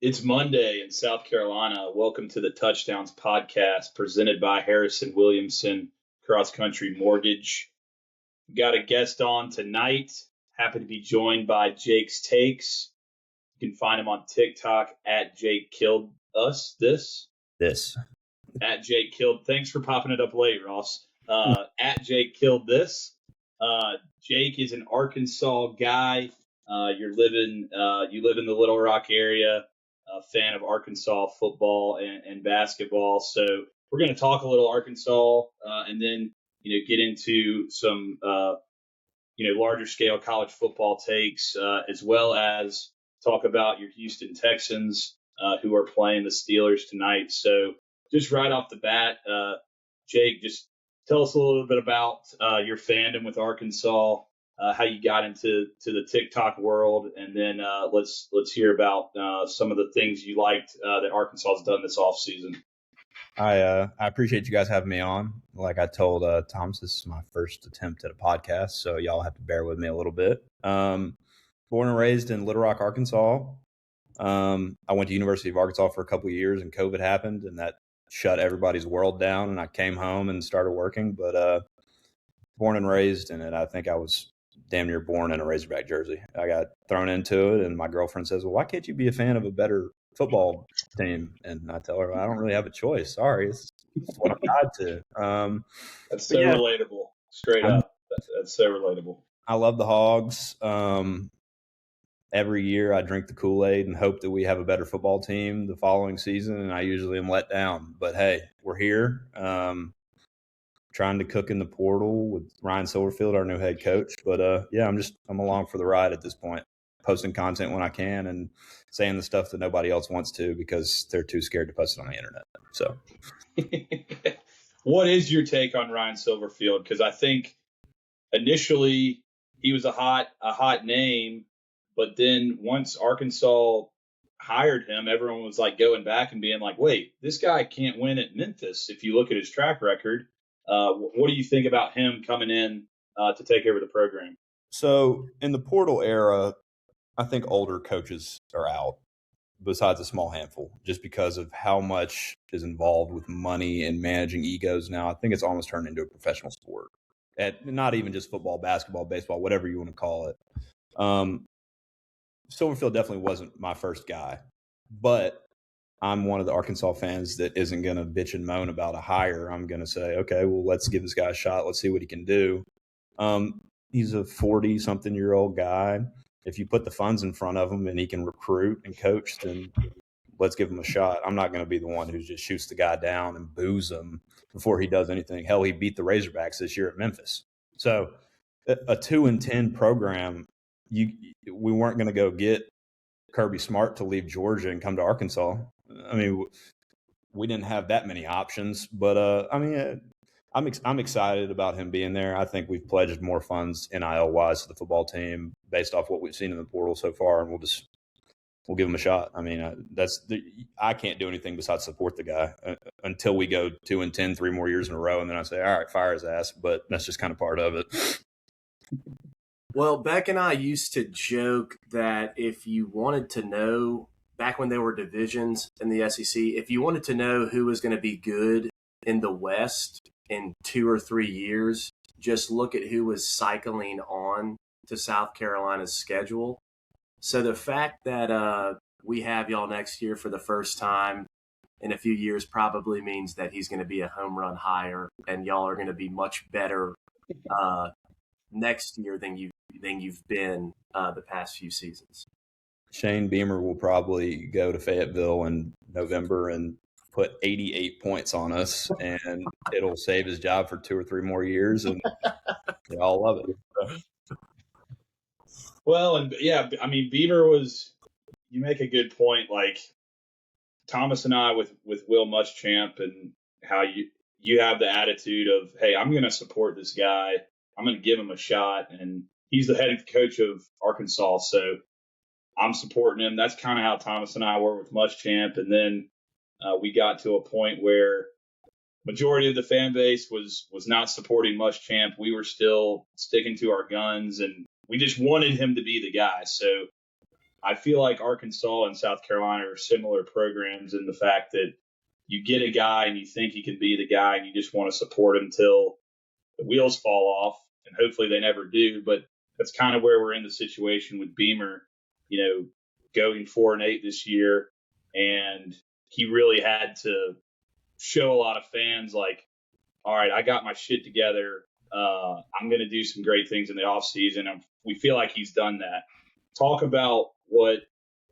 It's Monday in South Carolina. Welcome to the Touchdowns podcast presented by Harrison Williamson Cross Country Mortgage. Got a guest on tonight. Happy to be joined by Jake's Takes. You can find him on TikTok at Jake Killed Us. This. At Jake Killed. Thanks for popping it up late, Ross. At Jake Killed This. Jake is an Arkansas guy. You live in the Little Rock area. A fan of Arkansas football and basketball. So we're going to talk a little Arkansas and then, get into some, larger scale college football takes, as well as talk about your Houston Texans who are playing the Steelers tonight. So just right off the bat, Jake, just tell us a little bit about your fandom with Arkansas. How you got into the TikTok world, and then let's hear about some of the things you liked that Arkansas has done this offseason. I appreciate you guys having me on. Like I told Thomas, this is my first attempt at a podcast, so y'all have to bear with me a little bit. Born and raised in Little Rock, Arkansas. I went to University of Arkansas for a couple of years, and COVID happened, and that shut everybody's world down, and I came home and started working. But born and raised in it, I think I was damn near born in a Razorback jersey. I got thrown into it, and my girlfriend says, well, why can't you be a fan of a better football team? And I tell her, well, I don't really have a choice. Sorry. It's what I'm tied to. That's so relatable. Straight up. That's so relatable. I love the Hogs. Every year I drink the Kool-Aid and hope that we have a better football team the following season, and I usually am let down. But, hey, we're here. Trying to cook in the portal with Ryan Silverfield, our new head coach. But I'm along for the ride at this point, posting content when I can and saying the stuff that nobody else wants to because they're too scared to post it on the internet. So, what is your take on Ryan Silverfield? Because I think initially he was a hot name, but then once Arkansas hired him, everyone was like going back and being like, wait, this guy can't win at Memphis if you look at his track record. What do you think about him coming in to take over the program? So in the portal era, I think older coaches are out, besides a small handful, just because of how much is involved with money and managing egos now. I think it's almost turned into a professional sport. Not even just football, basketball, baseball, whatever you want to call it. Silverfield definitely wasn't my first guy, but I'm one of the Arkansas fans that isn't going to bitch and moan about a hire. I'm going to say, okay, well, let's give this guy a shot. Let's see what he can do. He's a 40-something-year-old guy. If you put the funds in front of him and he can recruit and coach, then let's give him a shot. I'm not going to be the one who just shoots the guy down and boos him before he does anything. Hell, he beat the Razorbacks this year at Memphis. So a 2-10 program, we weren't going to go get Kirby Smart to leave Georgia and come to Arkansas. I mean, we didn't have that many options, but I'm excited about him being there. I think we've pledged more funds NIL-wise to the football team based off what we've seen in the portal so far, and we'll give him a shot. I mean, I can't do anything besides support the guy until we go 2-10, 3 more years in a row, and then I say, all right, fire his ass. But that's just kind of part of it. Well, Beck and I used to joke that if you wanted to know, back when there were divisions in the SEC, if you wanted to know who was going to be good in the West in 2 or 3 years, just look at who was cycling on to South Carolina's schedule. So the fact that we have y'all next year for the first time in a few years probably means that he's going to be a home run hire, and y'all are going to be much better next year than you've been the past few seasons. Shane Beamer will probably go to Fayetteville in November and put 88 points on us, and it'll save his job for 2 or 3 more years, and they all love it. Well, and yeah, I mean, Beamer you make a good point. Like Thomas and I with Will Muschamp, and how you have the attitude of, hey, I'm going to support this guy. I'm going to give him a shot. And he's the head coach of Arkansas, so I'm supporting him. That's kind of how Thomas and I were with Muschamp. And then we got to a point where majority of the fan base was not supporting Muschamp. We were still sticking to our guns, and we just wanted him to be the guy. So I feel like Arkansas and South Carolina are similar programs in the fact that you get a guy and you think he can be the guy and you just want to support him till the wheels fall off, and hopefully they never do. But that's kind of where we're in the situation with Beamer, going 4-8 this year. And he really had to show a lot of fans like, all right, I got my shit together. I'm going to do some great things in the offseason. And we feel like he's done that. Talk about what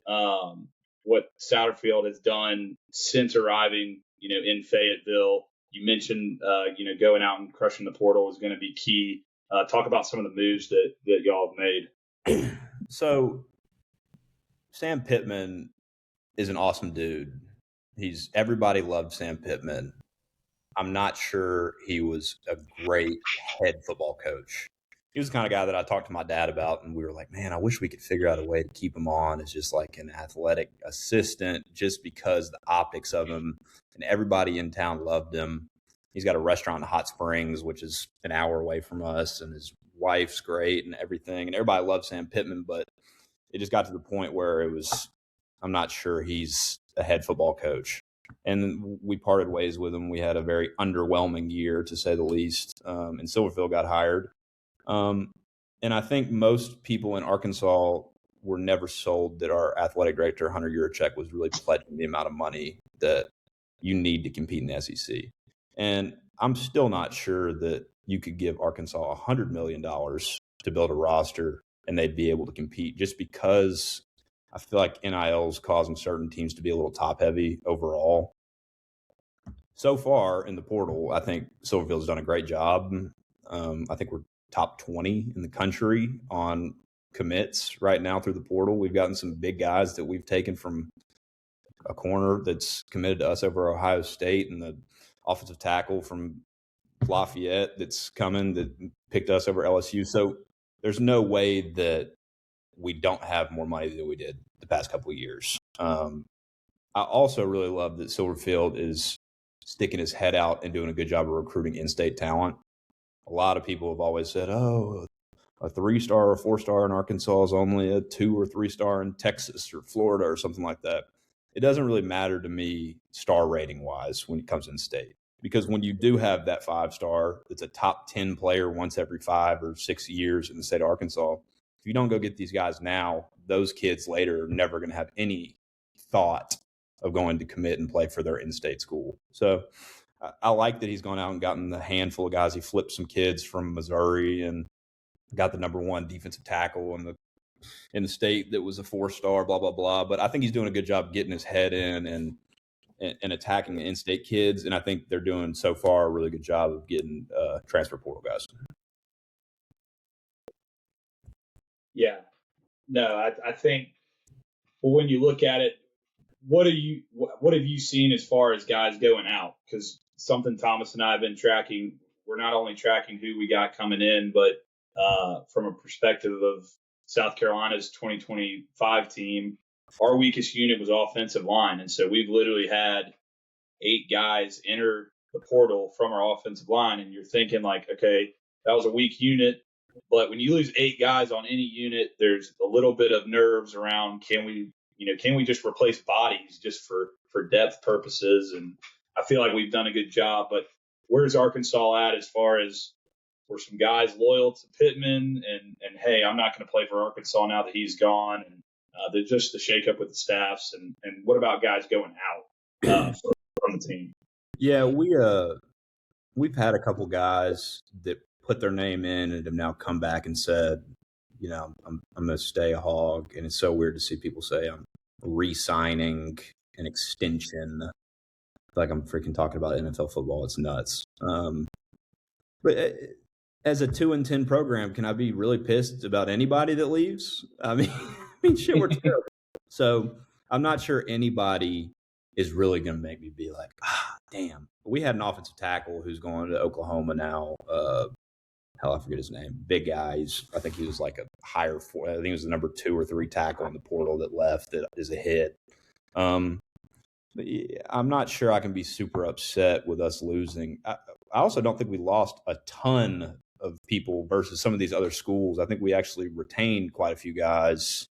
Satterfield has done since arriving, in Fayetteville. You mentioned, going out and crushing the portal is going to be key. Talk about some of the moves that y'all have made. So Sam Pittman is an awesome dude. Everybody loved Sam Pittman. I'm not sure he was a great head football coach. He was the kind of guy that I talked to my dad about, and we were like, man, I wish we could figure out a way to keep him on as just like an athletic assistant, just because the optics of him, and everybody in town loved him. He's got a restaurant in Hot Springs, which is an hour away from us, and his wife's great and everything. And everybody loved Sam Pittman, but it just got to the point where I'm not sure he's a head football coach. And we parted ways with him. We had a very underwhelming year, to say the least. And Silverfield got hired. And I think most people in Arkansas were never sold that our athletic director, Hunter Yurachek, was really pledging the amount of money that you need to compete in the SEC. And I'm still not sure that you could give Arkansas $100 million to build a roster and they'd be able to compete, just because I feel like NIL is causing certain teams to be a little top heavy overall. So far in the portal, I think Silverfield's done a great job. I think we're top 20 in the country on commits right now through the portal. We've gotten some big guys that we've taken from a corner that's committed to us over Ohio State, and the offensive tackle from Lafayette that's coming that picked us over LSU. So there's no way that we don't have more money than we did the past couple of years. I also really love that Silverfield is sticking his head out and doing a good job of recruiting in-state talent. A lot of people have always said, oh, a 3-star or 4-star in Arkansas is only a 2 or 3-star in Texas or Florida or something like that. It doesn't really matter to me star rating wise when it comes in state, because when you do have that 5-star, it's a top 10 player once every 5 or 6 years in the state of Arkansas. If you don't go get these guys now, those kids later are never going to have any thought of going to commit and play for their in-state school. So I like that he's gone out and gotten the handful of guys. He flipped some kids from Missouri and got the number 1 defensive tackle in the state that was a 4-star, blah, blah, blah. But I think he's doing a good job getting his head in and attacking the in-state kids. And I think they're doing so far a really good job of getting transfer portal guys. Yeah. No, I think, well, when you look at it, what have you seen as far as guys going out? Because something Thomas and I have been tracking, we're not only tracking who we got coming in, but from a perspective of South Carolina's 2025 team, our weakest unit was offensive line. And so we've literally had 8 guys enter the portal from our offensive line. And you're thinking like, okay, that was a weak unit. But when you lose 8 guys on any unit, there's a little bit of nerves around, can we just replace bodies just for depth purposes? And I feel like we've done a good job. But where's Arkansas at as far as, were some guys loyal to Pittman and hey, I'm not going to play for Arkansas now that he's gone? And just the shakeup with the staffs. And what about guys going out from the team? Yeah, we've had a couple guys that put their name in and have now come back and said, I'm going to stay a Hog. And it's so weird to see people say I'm re-signing an extension. I feel like I'm freaking talking about NFL football. It's nuts. But as a 2-10 program, can I be really pissed about anybody that leaves? I mean, shit, we're terrible. So I'm not sure anybody is really going to make me be like, damn. We had an offensive tackle who's going to Oklahoma now. Hell, I forget his name. Big guy. I think he was like a higher 4. I think he was the number 2 or 3 tackle in the portal that left. That is a hit. But yeah, I'm not sure I can be super upset with us losing. I also don't think we lost a ton of people versus some of these other schools. I think we actually retained quite a few guys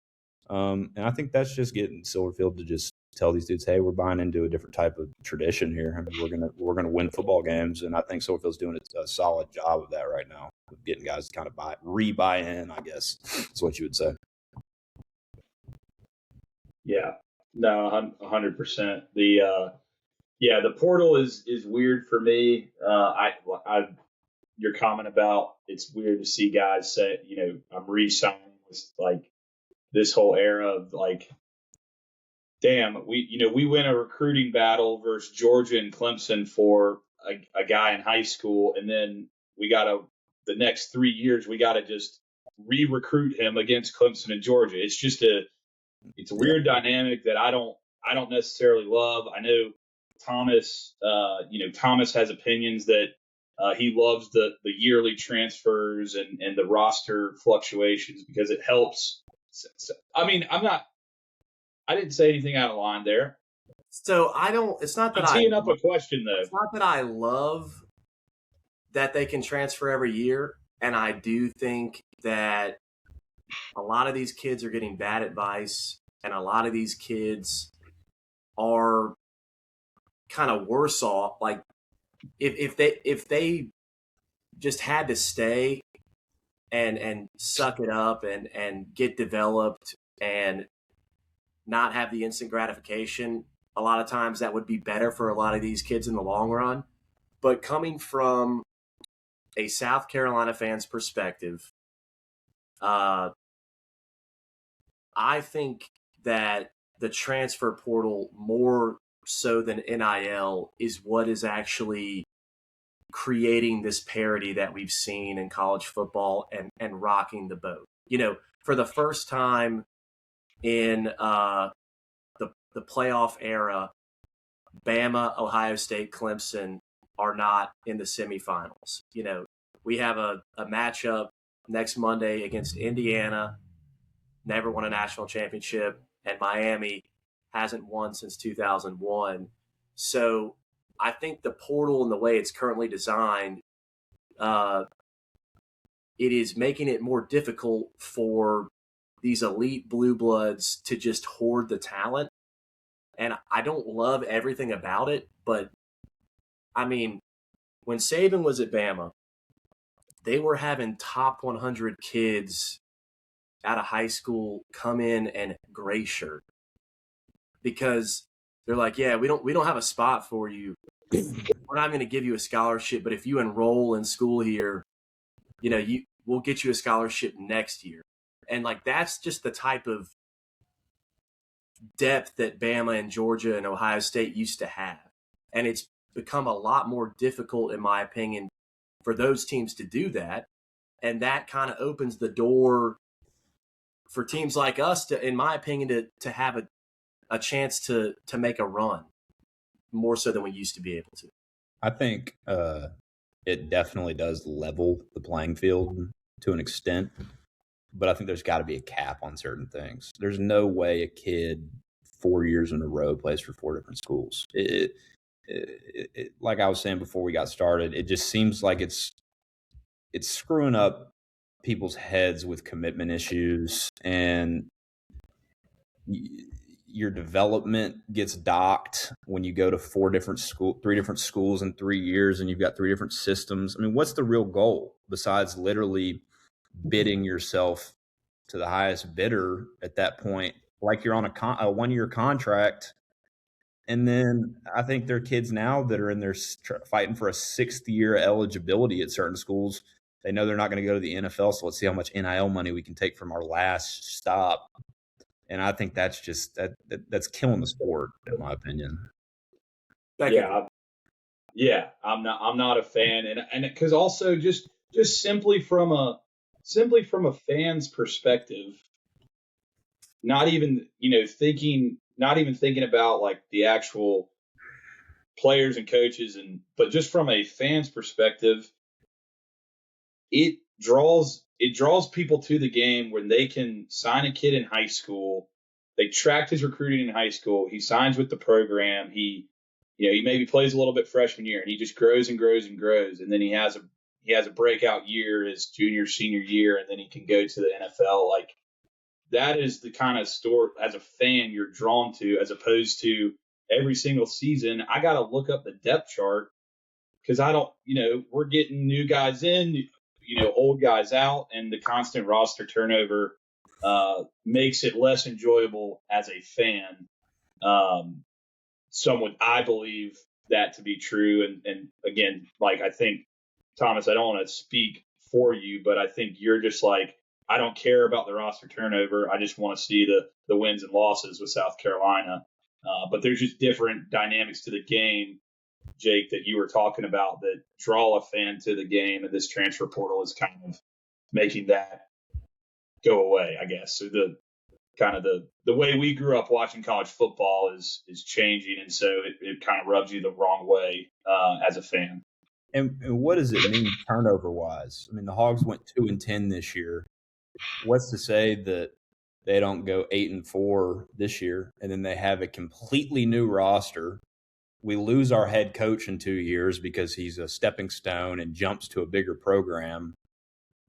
And I think that's just getting Silverfield to just tell these dudes, hey, we're buying into a different type of tradition here. I mean, we're gonna win football games, and I think Silverfield's doing a solid job of that right now, of getting guys to kind of buy in. I guess is what you would say. Yeah, no, 100%. The portal is weird for me. Your comment about it's weird to see guys say, I'm re-signing with like this whole era of like, damn, we win a recruiting battle versus Georgia and Clemson for a guy in high school, and then the next 3 years we gotta just re-recruit him against Clemson and Georgia. It's just it's a weird dynamic that I don't necessarily love. I know Thomas, Thomas has opinions that he loves the yearly transfers and the roster fluctuations because it helps. I mean, I didn't say anything out of line there. So it's not that I'm teeing up a question though. It's not that I love that they can transfer every year. And I do think that a lot of these kids are getting bad advice, and a lot of these kids are kind of worse off. Like if they just had to stay and suck it up and get developed and not have the instant gratification, a lot of times that would be better for a lot of these kids in the long run. But coming from a South Carolina fan's perspective, I think that the transfer portal, more so than NIL, is what is actually creating this parity that we've seen in college football and rocking the boat. For the first time in the playoff era, Bama, Ohio State, Clemson are not in the semifinals. We have a matchup next Monday against Indiana, never won a national championship, and Miami hasn't won since 2001. So I think the portal and the way it's currently designed, it is making it more difficult for these elite blue bloods to just hoard the talent. And I don't love everything about it, but I mean, when Saban was at Bama, they were having top 100 kids out of high school come in and gray shirt because they're like, yeah, we don't have a spot for you. We're not going to give you a scholarship, but if you enroll in school here, we'll get you a scholarship next year. And like, that's just the type of depth that Bama and Georgia and Ohio State used to have. And it's become a lot more difficult, in my opinion, for those teams to do that. And that kind of opens the door for teams like us to, in my opinion, to have a chance to make a run more so than we used to be able to. I think it definitely does level the playing field to an extent, but I think there's got to be a cap on certain things. There's no way a kid 4 years in a row plays for 4 different schools. It, like I was saying before we got started, it just seems like it's screwing up people's heads with commitment issues, and your development gets docked when you go to 3 different schools in 3 years, and you've got 3 different systems. I mean, what's the real goal besides literally bidding yourself to the highest bidder at that point, like you're on a 1-year contract? And then I think there are kids now that are in there fighting for a 6th year eligibility at certain schools. They know they're not going to go to the NFL, so let's see how much NIL money we can take from our last stop. And I think that's just that's killing the sport, in my opinion. Yeah, I'm not a fan, and because also just simply from a fan's perspective, not even thinking about like the actual players and coaches, but just from a fan's perspective, it draws people to the game when they can sign a kid in high school. They tracked his recruiting in high school. He signs with the program. He maybe plays a little bit freshman year, and he just grows and grows and grows, and then he has a breakout year his junior, senior year, and then he can go to the NFL. Like, that is the kind of story as a fan you're drawn to, as opposed to every single season. I got to look up the depth chart because I don't, we're getting new guys in, old guys out, and the constant roster turnover makes it less enjoyable as a fan. I believe that to be true. And again, like, I think, Thomas, I don't want to speak for you, but I think you're just like, I don't care about the roster turnover. I just want to see the wins and losses with South Carolina. But there's just different dynamics to the game, Jake, that you were talking about that draw a fan to the game, and this transfer portal is kind of making that go away, I guess. So the way we grew up watching college football is changing, and so it kind of rubs you the wrong way as a fan. And what does it mean turnover-wise? I mean, the Hogs went 2-10 this year. What's to say that they don't go 8-4 this year, and then they have a completely new roster? We lose our head coach in 2 years because he's a stepping stone and jumps to a bigger program.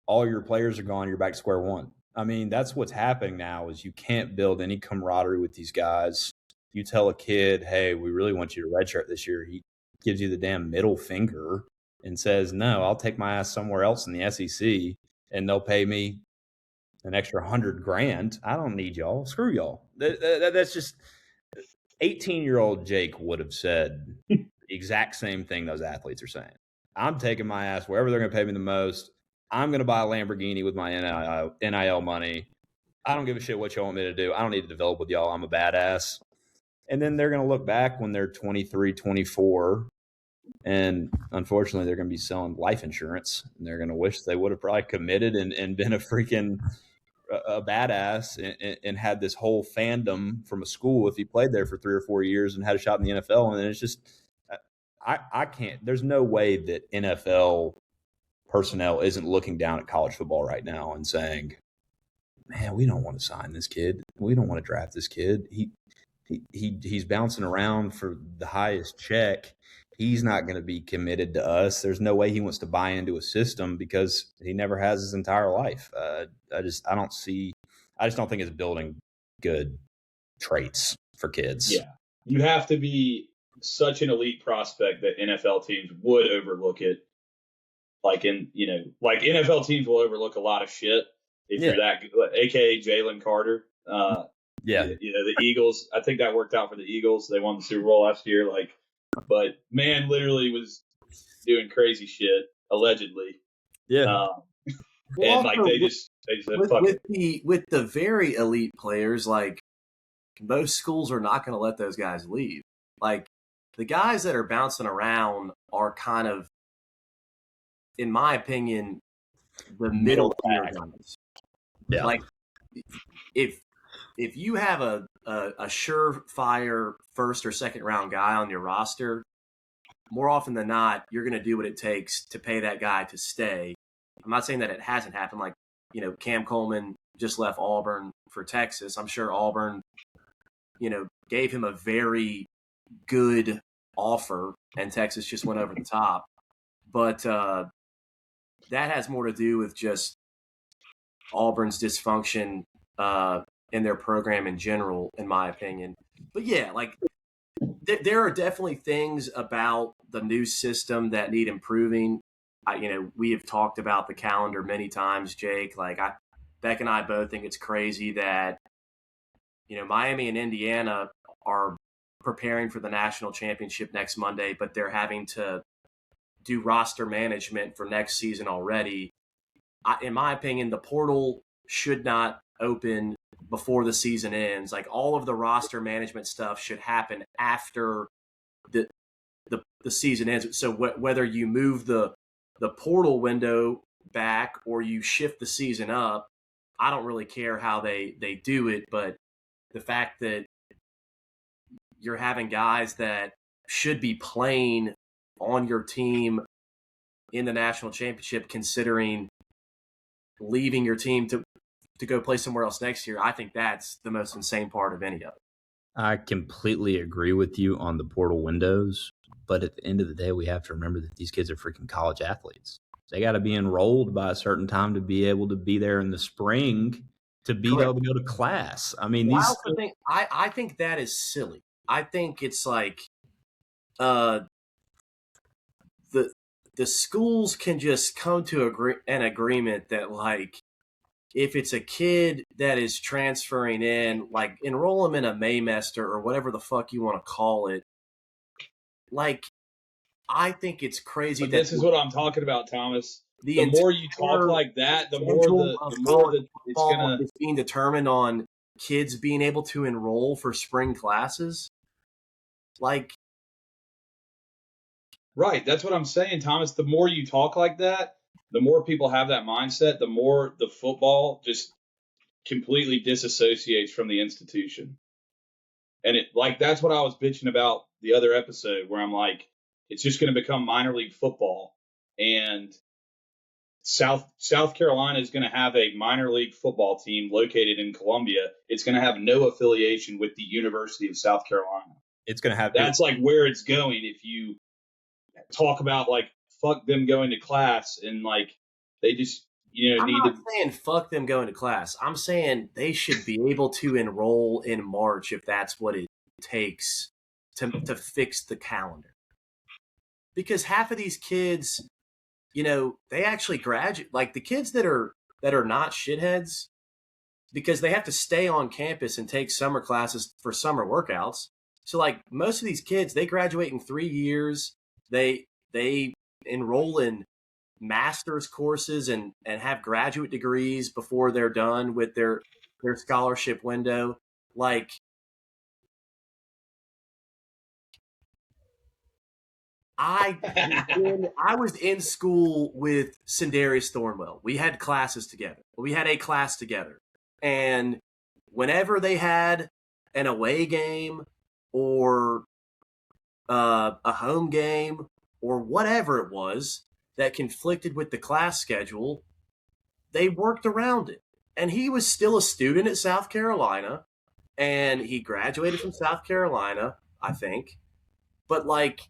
All your players are gone. You're back to square one. I mean, that's what's happening now is you can't build any camaraderie with these guys. You tell a kid, hey, we really want you to redshirt this year. He gives you the damn middle finger and says, no, I'll take my ass somewhere else in the SEC and they'll pay me an extra $100,000. I don't need y'all. Screw y'all. That's just 18-year-old Jake would have said the exact same thing those athletes are saying. I'm taking my ass wherever they're going to pay me the most. I'm going to buy a Lamborghini with my NIL money. I don't give a shit what y'all want me to do. I don't need to develop with y'all. I'm a badass. And then they're going to look back when they're 23, 24, and unfortunately they're going to be selling life insurance, and they're going to wish they would have probably committed and been a freaking a badass and had this whole fandom from a school if he played there for 3 or 4 years and had a shot in the NFL. And it's just I can't – there's no way that NFL personnel isn't looking down at college football right now and saying, man, we don't want to sign this kid. We don't want to draft this kid. He's bouncing around for the highest check. He's not going to be committed to us. There's no way he wants to buy into a system because he never has his entire life. I just don't think it's building good traits for kids. Yeah. You have to be such an elite prospect that NFL teams would overlook it. Like NFL teams will overlook a lot of shit if you're that good, aka Jalen Carter. The Eagles. I think that worked out for the Eagles. They won the Super Bowl last year. But man, literally was doing crazy shit allegedly. Yeah. They just with the very elite players, like most schools are not going to let those guys leave. Like the guys that are bouncing around are kind of, in my opinion, the middle tier guys. Yeah. Like if you have a surefire first or second round guy on your roster, more often than not, you're going to do what it takes to pay that guy to stay. I'm not saying that it hasn't happened. Like, Cam Coleman just left Auburn for Texas. I'm sure Auburn, gave him a very good offer and Texas just went over the top. But that has more to do with just Auburn's dysfunction in their program in general, in my opinion. But yeah, there are definitely things about the new system that need improving. We have talked about the calendar many times, Jake. Beck and I both think it's crazy that, Miami and Indiana are preparing for the national championship next Monday, but they're having to do roster management for next season already. In my opinion, the portal should not open before the season ends. Like, all of the roster management stuff should happen after the season ends. So whether you move the portal window back or you shift the season up, I don't really care how they do it. But the fact that you're having guys that should be playing on your team in the national championship, considering leaving your team to go play somewhere else next year, I think that's the most insane part of any of it. I completely agree with you on the portal windows, but at the end of the day, we have to remember that these kids are freaking college athletes. They got to be enrolled by a certain time to be able to be there in the spring to be able to go to class. I mean, I also think I think that is silly. I think it's like the schools can just come to an agreement that, like, if it's a kid that is transferring in, like, enroll them in a Maymester or whatever the fuck you want to call it. Like, I think it's crazy. But this is what I'm talking about, Thomas. The more you talk like that, the more that it's gonna is being determined on kids being able to enroll for spring classes. Like, right. That's what I'm saying, Thomas. The more you talk like that, the more people have that mindset, the more the football just completely disassociates from the institution. And that's what I was bitching about the other episode, where I'm like, it's just going to become minor league football. And South Carolina is going to have a minor league football team located in Columbia. It's going to have no affiliation with the University of South Carolina. It's going to have that's like where it's going. If you talk about like fuck them going to class and like they just I'm not saying fuck them going to class. I'm saying they should be able to enroll in March if that's what it takes to fix the calendar. Because half of these kids, they actually graduate. Like the kids that are not shitheads, because they have to stay on campus and take summer classes for summer workouts. So like most of these kids, they graduate in 3 years. They enroll in master's courses and have graduate degrees before they're done with their scholarship window. Like, I was in school with Sindarius Thornwell. We had classes together. We had a class together. And whenever they had an away game or a home game or whatever it was that conflicted with the class schedule, they worked around it. And he was still a student at South Carolina, and he graduated from South Carolina, I think. But like,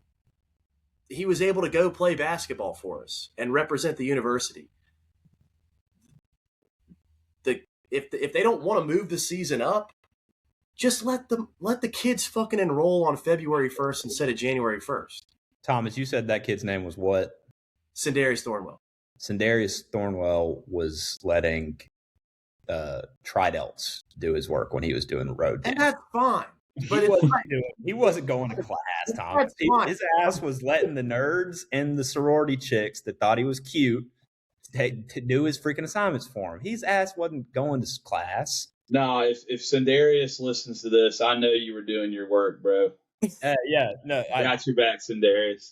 he was able to go play basketball for us and represent the university. If they don't want to move the season up, just let the kids fucking enroll on February 1st instead of January 1st. Thomas, you said that kid's name was what? Sindarius Thornwell. Sindarius Thornwell was letting Tridelts do his work when he was doing the road game. And that's fine. But he wasn't going to class, Thomas. His ass was letting the nerds and the sorority chicks that thought he was cute to do his freaking assignments for him. His ass wasn't going to class. No, if Sindarius listens to this, I know you were doing your work, bro. I got your back, Sindarius.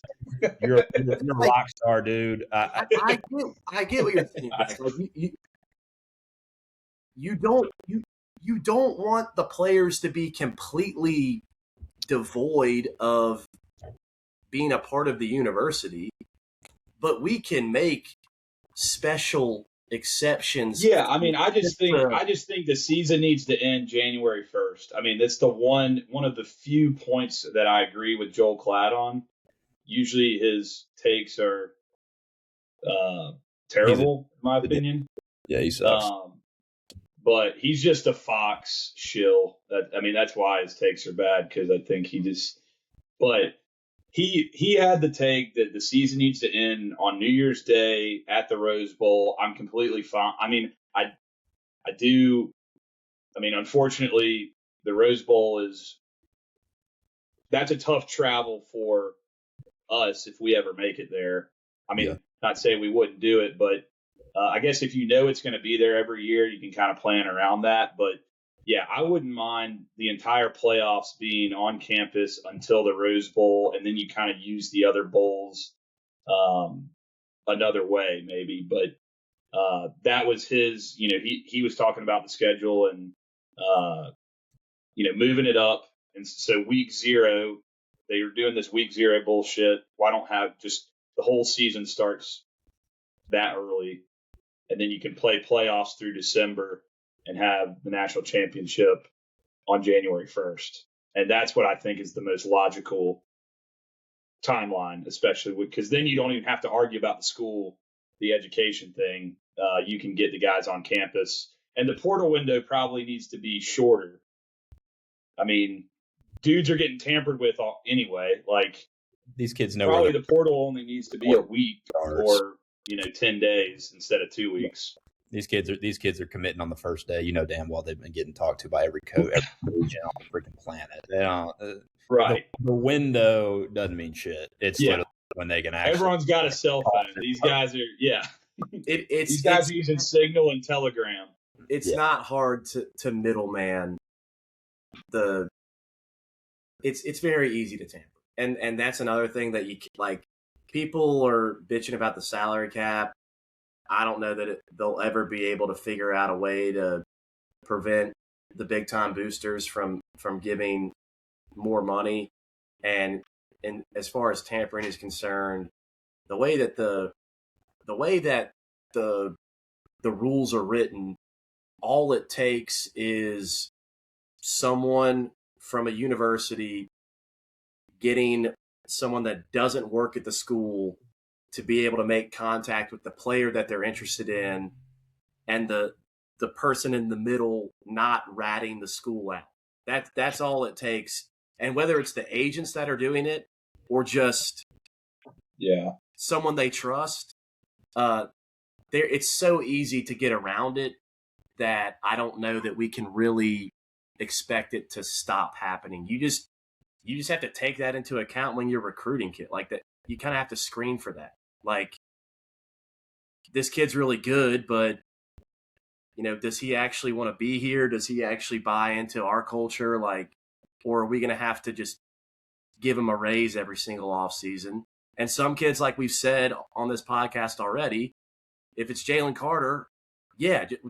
You're a rock star, dude. I get what you're saying. Like, you don't want the players to be completely devoid of being a part of the university, but we can make special exceptions. Yeah, I mean, I just think the season needs to end January 1st. I mean, that's the one of the few points that I agree with Joel Klatt on. Usually his takes are terrible, in my opinion. Yeah, he sucks. But he's just a Fox shill. That's why his takes are bad, because I think but he had the take that the season needs to end on New Year's Day at the Rose Bowl. I'm completely fine. I mean, I do. I mean, unfortunately, the Rose Bowl that's a tough travel for us if we ever make it there. I mean, not saying we wouldn't do it, but I guess if you know it's going to be there every year, you can kind of plan around that. But yeah, I wouldn't mind the entire playoffs being on campus until the Rose Bowl, and then you kind of use the other bowls another way, maybe. But that was his. He was talking about the schedule and moving it up. And so week 0, they were doing this week 0 bullshit. Why don't have just the whole season starts that early, and then you can play playoffs through December and have the national championship on January 1st. And that's what I think is the most logical timeline, especially because then you don't even have to argue about the education thing. You can get the guys on campus And the portal window probably needs to be shorter. I mean, dudes are getting tampered with anyway. Like, these kids know probably the portal only needs to be a week or 10 days instead of 2 weeks. These kids are committing on the first day. You know damn well they've been getting talked to by every coach, every agent on the freaking planet. They don't, right. The window doesn't mean shit. It's literally when they can actually. Everyone's got a cell phone. These guys are these guys are using Signal and Telegram. It's not hard to middleman the. It's very easy to tamper, and that's another thing that you like. People are bitching about the salary cap. I don't know that they'll ever be able to figure out a way to prevent the big time boosters from giving more money. And as far as tampering is concerned, the way that the rules are written, all it takes is someone from a university getting someone that doesn't work at the school to be able to make contact with the player that they're interested in, and the person in the middle not ratting the school out. That's all it takes. And whether it's the agents that are doing it or just someone they trust, it's so easy to get around it that I don't know that we can really expect it to stop happening. You just have to take that into account when you're recruiting kid like that. You kind of have to screen for that. Like, this kid's really good, but does he actually want to be here? Does he actually buy into our culture? Like, or are we going to have to just give him a raise every single offseason? And some kids, like we've said on this podcast already, if it's Jalen Carter,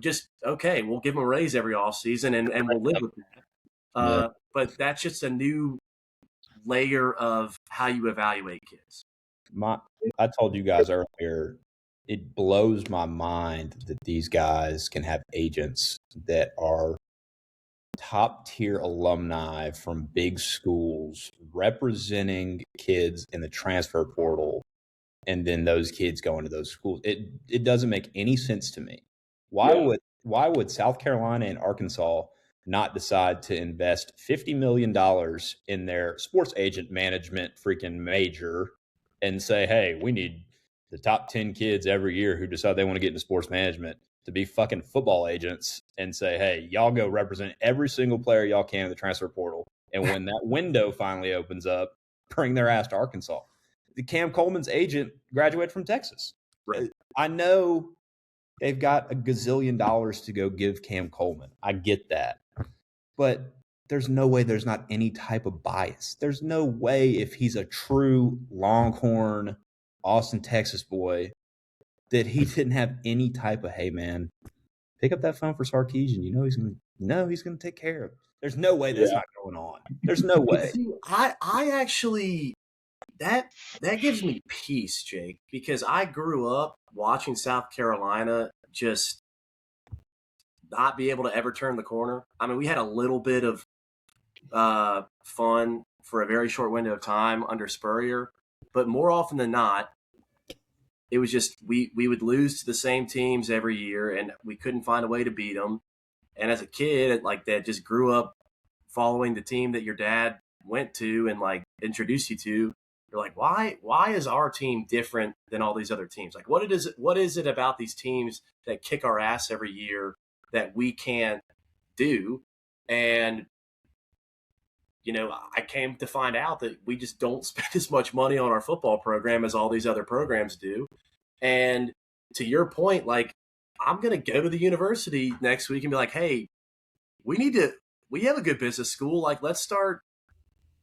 just okay, we'll give him a raise every offseason and we'll live with that. But that's just a new layer of how you evaluate kids. I told you guys earlier, it blows my mind that these guys can have agents that are top tier alumni from big schools representing kids in the transfer portal, and then those kids go into those schools. It doesn't make any sense to me. Why would South Carolina and Arkansas not decide to invest $50 million in their sports agent management freaking major and say, hey, we need the top 10 kids every year who decide they want to get into sports management to be fucking football agents and say, hey, y'all go represent every single player y'all can in the transfer portal. And when that window finally opens up, bring their ass to Arkansas. The Cam Coleman's agent graduated from Texas. Right. I know they've got a gazillion dollars to go give Cam Coleman. I get that. But there's no way there's not any type of bias. There's no way if he's a true Longhorn, Austin, Texas boy, that he didn't have any type of, hey, man, pick up that phone for Sarkisian. He's gonna take care of it. There's no way that's not going on. There's no way. See, I actually that gives me peace, Jake, because I grew up watching South Carolina just not be able to ever turn the corner. I mean, we had a little bit of fun for a very short window of time under Spurrier, but more often than not, it was just we would lose to the same teams every year, and we couldn't find a way to beat them. And as a kid, like that, just grew up following the team that your dad went to and like introduced you to. You're like, why is our team different than all these other teams? Like, what is it about these teams that kick our ass every year that we can't do? And I came to find out that we just don't spend as much money on our football program as all these other programs do. And to your point, like, I'm going to go to the university next week and be like, hey, we have a good business school. Like, let's start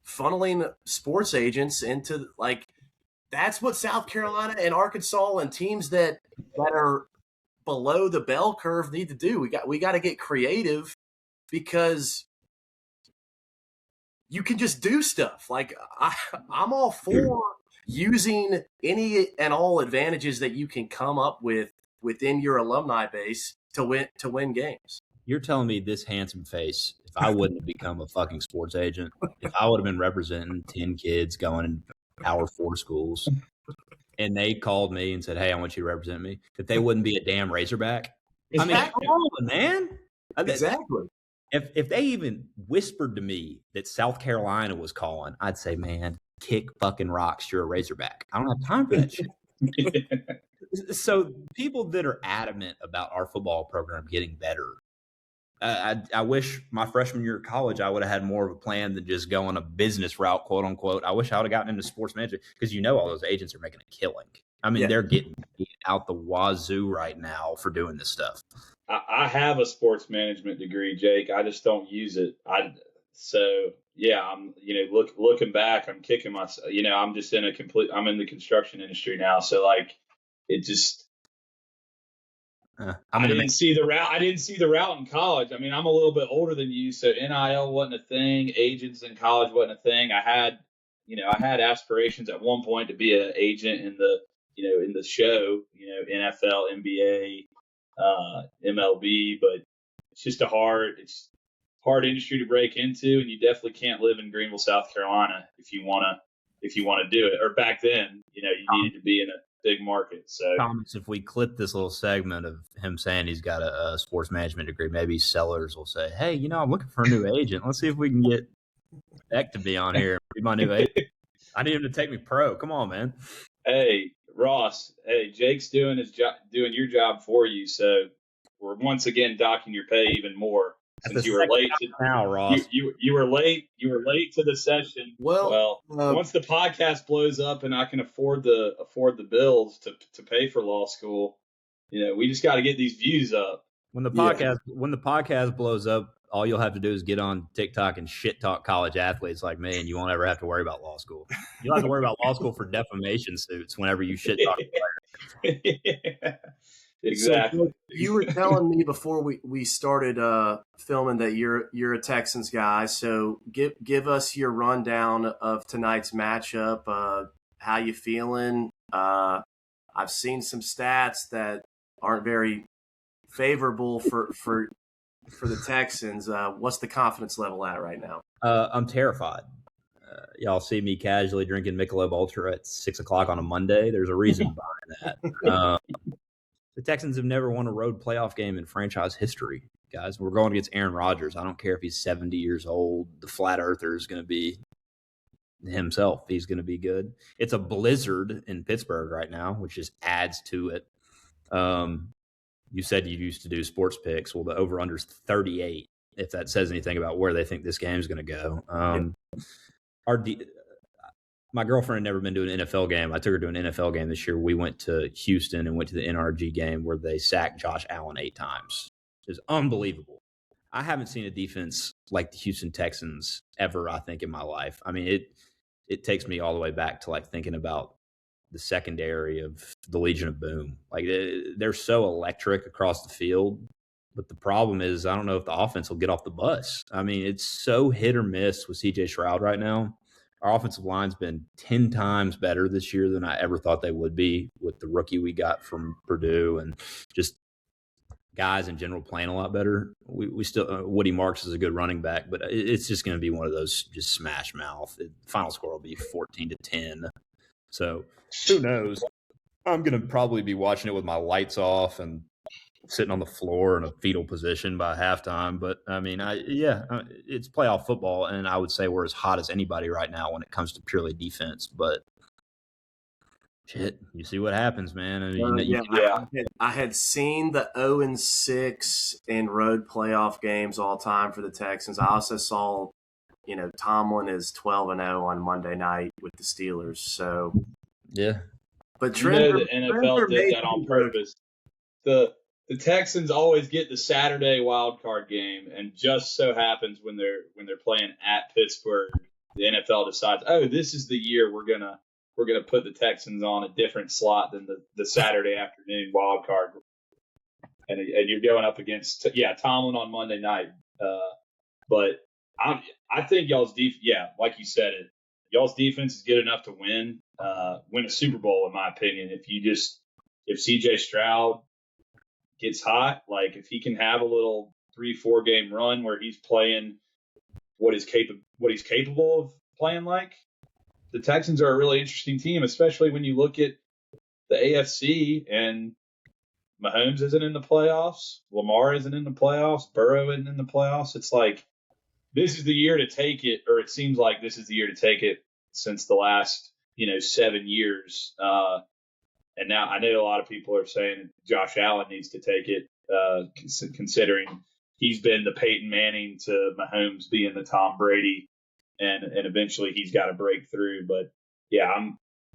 funneling sports agents into, like, that's what South Carolina and Arkansas and teams that are below the bell curve need to do. We got to get creative, because you can just do stuff. Like, I'm all for using any and all advantages that you can come up with within your alumni base to win games. You're telling me this handsome face, if I wouldn't have become a fucking sports agent, if I would have been representing 10 kids going in Power 4 schools, and they called me and said, hey, I want you to represent me, that they wouldn't be a damn Razorback? I mean, come on, man. Exactly. If they even whispered to me that South Carolina was calling, I'd say, man, kick fucking rocks. You're a Razorback. I don't have time for that shit. So people that are adamant about our football program getting better, I wish my freshman year of college I would have had more of a plan than just going a business route, quote unquote. I wish I would have gotten into sports management because all those agents are making a killing. I mean, they're getting out the wazoo right now for doing this stuff. I have a sports management degree, Jake. I just don't use it. I'm looking back, I'm kicking myself. I'm just I'm in the construction industry now, so like it just. I didn't see the route. I didn't see the route in college. I mean, I'm a little bit older than you, so NIL wasn't a thing. Agents in college wasn't a thing. I had aspirations at one point to be an agent in the show, NFL, NBA, MLB, but it's just hard industry to break into, and you definitely can't live in Greenville, South Carolina if you wanna do it. Or back then, you needed to be in a big market. So, Thomas, if we clip this little segment of him saying he's got a sports management degree, maybe sellers will say, "Hey, I'm looking for a new agent. Let's see if we can get Beck to be on here. Be my new agent. I need him to take me pro. Come on, man." Hey, Ross. Hey, Jake's doing doing your job for you. So we're once again docking your pay even more. Since you were late now, Ross. You were late. You were late to the session. Well, once the podcast blows up and I can afford the bills to pay for law school, we just got to get these views up. When the podcast blows up, all you'll have to do is get on TikTok and shit talk college athletes like me, and you won't ever have to worry about law school. You don't have to worry about law school for defamation suits whenever you shit talk. Yeah. Exactly. So you were telling me before we started filming that you're a Texans guy. So give us your rundown of tonight's matchup. How you feeling? I've seen some stats that aren't very favorable for the Texans. What's the confidence level at right now? I'm terrified. Y'all see me casually drinking Michelob Ultra at 6:00 on a Monday. There's a reason behind that. The Texans have never won a road playoff game in franchise history, guys. We're going against Aaron Rodgers. I don't care if he's 70 years old. The flat earther is going to be himself. He's going to be good. It's a blizzard in Pittsburgh right now, which just adds to it. You said you used to do sports picks. Well, the over-under is 38, if that says anything about where they think this game is going to go. My girlfriend had never been to an NFL game. I took her to an NFL game this year. We went to Houston and went to the NRG game where they sacked Josh Allen 8 times. It was unbelievable. I haven't seen a defense like the Houston Texans ever, I think, in my life. I mean, it takes me all the way back to like thinking about the secondary of the Legion of Boom. Like they're so electric across the field. But the problem is I don't know if the offense will get off the bus. I mean, it's so hit or miss with CJ Stroud right now. Our offensive line's been 10 times better this year than I ever thought they would be with the rookie we got from Purdue and just guys in general playing a lot better. We still Woody Marks is a good running back, but it's just going to be one of those just smash mouth. The final score will be 14-10. So who knows? I'm going to probably be watching it with my lights off and sitting on the floor in a fetal position by halftime. But, I mean, it's playoff football, and I would say we're as hot as anybody right now when it comes to purely defense. But, shit, you see what happens, man. I had seen the 0-6 in road playoff games all time for the Texans. I also saw, Tomlin is 12-0 on Monday night with the Steelers. So, yeah. But the NFL did that on purpose. The Texans always get the Saturday wild card game, and just so happens when they're playing at Pittsburgh, the NFL decides, this is the year we're gonna put the Texans on a different slot than the Saturday afternoon wild card, and you're going up against Tomlin on Monday night. But I think y'all's like you said it, y'all's defense is good enough to win a Super Bowl, in my opinion. If CJ Stroud gets hot, like if he can have a little 3-4 game run where he's playing what he's capable of playing, like, the Texans are a really interesting team, especially when you look at the AFC and Mahomes isn't in the playoffs. Lamar isn't in the playoffs. Burrow isn't in the playoffs. It's like this is the year to take it, or it seems like this is the year to take it since the last 7 years. And now I know a lot of people are saying Josh Allen needs to take it, considering he's been the Peyton Manning to Mahomes being the Tom Brady, and eventually he's got to break through. But yeah,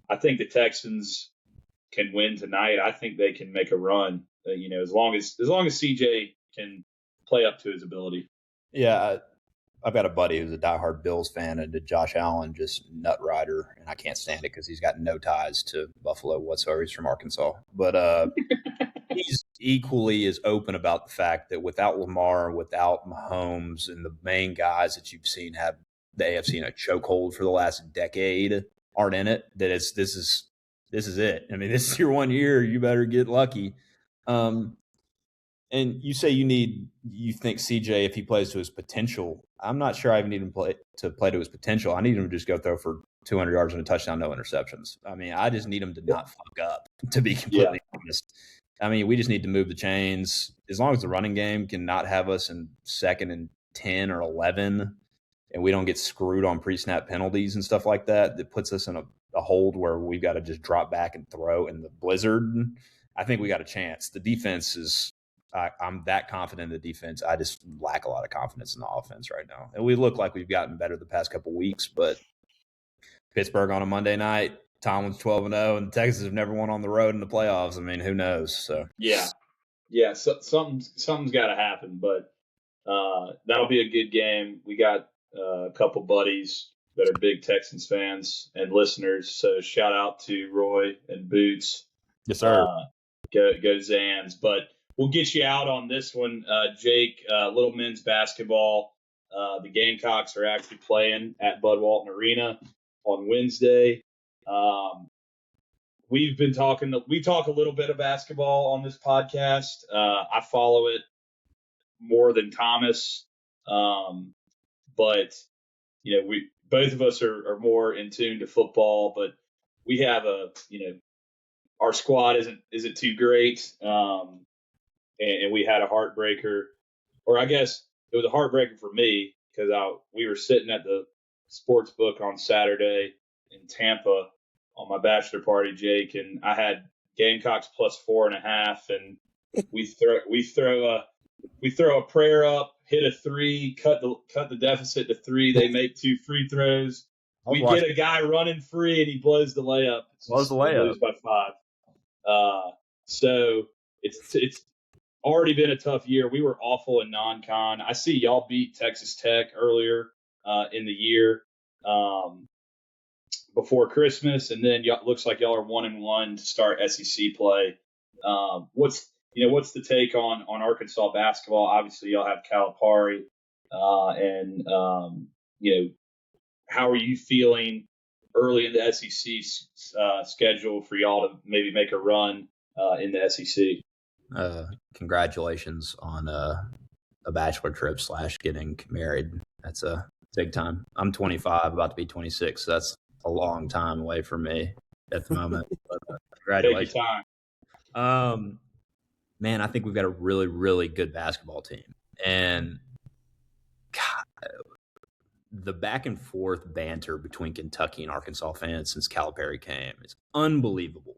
I think the Texans can win tonight. I think they can make a run. As long as CJ can play up to his ability. Yeah, I've got a buddy who's a diehard Bills fan, and Josh Allen just nut rider, and I can't stand it because he's got no ties to Buffalo whatsoever. He's from Arkansas, but he's equally as open about the fact that without Lamar, without Mahomes, and the main guys that you've seen have the AFC in a chokehold for the last decade aren't in it. That this is it. I mean, this is your 1 year. You better get lucky. And you say you think CJ, if he plays to his potential, I'm not sure I even need him to play to his potential. I need him to just go throw for 200 yards and a touchdown, no interceptions. I mean, I just need him to not fuck up, to be completely honest. I mean, we just need to move the chains. As long as the running game can not have us in 2nd and 10 or 11, and we don't get screwed on pre-snap penalties and stuff like that, that puts us in a hold where we've got to just drop back and throw in the blizzard, I think we got a chance. The defense is I'm that confident in the defense. I just lack a lot of confidence in the offense right now. And we look like we've gotten better the past couple of weeks, but Pittsburgh on a Monday night, Tomlin's 12-0, and the Texans have never won on the road in the playoffs. I mean, who knows? So yeah. So, something's got to happen, but that'll be a good game. We got a couple buddies that are big Texans fans and listeners. So shout out to Roy and Boots. Yes, sir. Go Zans. But we'll get you out on this one, Jake. Little men's basketball. The Gamecocks are actually playing at Bud Walton Arena on Wednesday. We talk a little bit of basketball on this podcast. I follow it more than Thomas. But we both of us are more in tune to football, but we have our squad isn't too great. And we had a heartbreaker, or I guess it was a heartbreaker for me because we were sitting at the sports book on Saturday in Tampa on my bachelor party, Jake, and I had Gamecocks plus 4.5, and we throw a prayer up, hit a 3, cut the deficit to 3. They make 2 free throws. We get a guy running free, and he blows the layup. Blows the layup. Lose by 5. So it's already been a tough year. We were awful in non-con. I see y'all beat Texas Tech earlier in the year before Christmas, and then looks like y'all are 1-1 to start SEC play. What's the take on Arkansas basketball? Obviously, y'all have Calipari, and how are you feeling early in the SEC schedule for y'all to maybe make a run in the SEC? Congratulations on a bachelor trip / getting married. That's a big time. I'm 25, about to be 26. So that's a long time away from me at the moment. But, congratulations. Take your time. Man, I think we've got a really, really good basketball team. And God, the back and forth banter between Kentucky and Arkansas fans since Calipari came is unbelievable.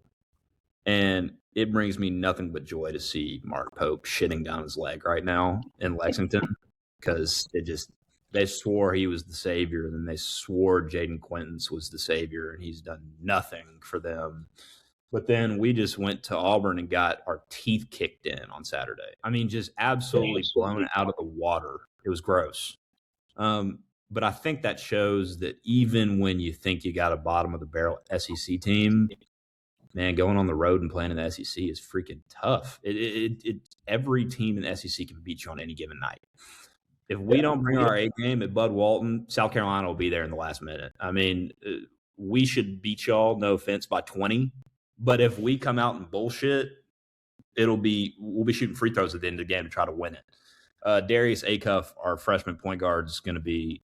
And it brings me nothing but joy to see Mark Pope shitting down his leg right now in Lexington, because they swore he was the savior, and then they swore Jaden Quintance was the savior, and he's done nothing for them. But then we just went to Auburn and got our teeth kicked in on Saturday. I mean, just absolutely blown out of the water. It was gross. But I think that shows that even when you think you got a bottom of the barrel SEC team, man, going on the road and playing in the SEC is freaking tough. Every team in the SEC can beat you on any given night. If we don't bring our A game at Bud Walton, South Carolina will be there in the last minute. I mean, we should beat y'all, no offense, by 20. But if we come out and bullshit, we'll be shooting free throws at the end of the game to try to win it. Darius Acuff, our freshman point guard, is going to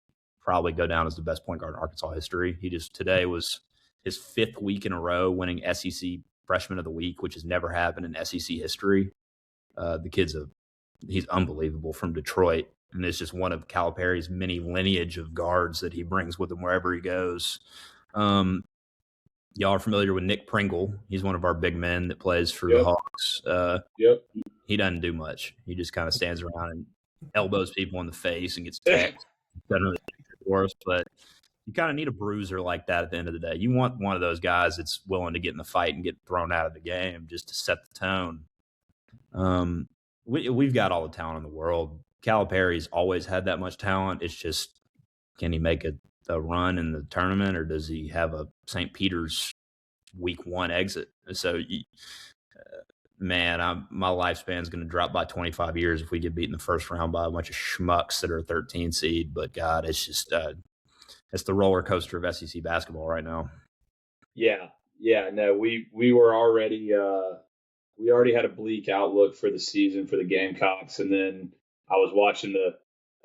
probably go down as the best point guard in Arkansas history. Today was his 5th week in a row winning SEC freshman of the week, which has never happened in SEC history. The he's unbelievable from Detroit, and it's just one of Calipari's many lineage of guards that he brings with him wherever he goes. Y'all are familiar with Nick Pringle. He's one of our big men that plays for the Hawks. He doesn't do much. He just kind of stands around and elbows people in the face and gets text. Doesn't really do for us, but you kind of need a bruiser like that at the end of the day. You want one of those guys that's willing to get in the fight and get thrown out of the game just to set the tone. We've got all the talent in the world. Calipari's always had that much talent. It's just, can he make a run in the tournament, or does he have a St. Peter's week 1 exit? So, man, my lifespan's going to drop by 25 years if we get beat in the first round by a bunch of schmucks that are a 13 seed. But, God, it's just it's the roller coaster of SEC basketball right now. Yeah. No, we were already we already had a bleak outlook for the season for the Gamecocks, and then I was watching the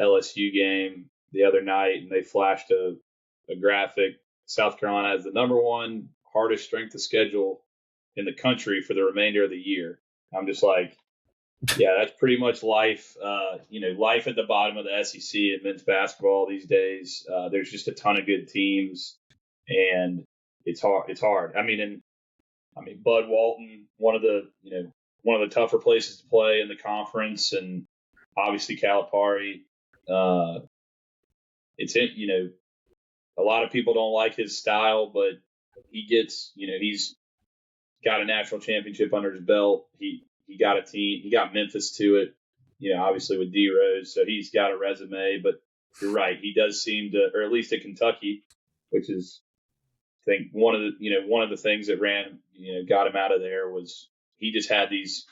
LSU game the other night, and they flashed a graphic. South Carolina has the number 1 hardest strength of schedule in the country for the remainder of the year. I'm just like, yeah, that's pretty much life. Life at the bottom of the SEC in men's basketball these days. There's just a ton of good teams, and it's hard. I mean, Bud Walton, one of the tougher places to play in the conference, and obviously Calipari. A lot of people don't like his style, but he's got a national championship under his belt. He got a team. He got Memphis to it, obviously with D Rose. So he's got a resume, but you're right. He does seem to, or at least at Kentucky, which is, I think one of the things that got him out of there was he just had these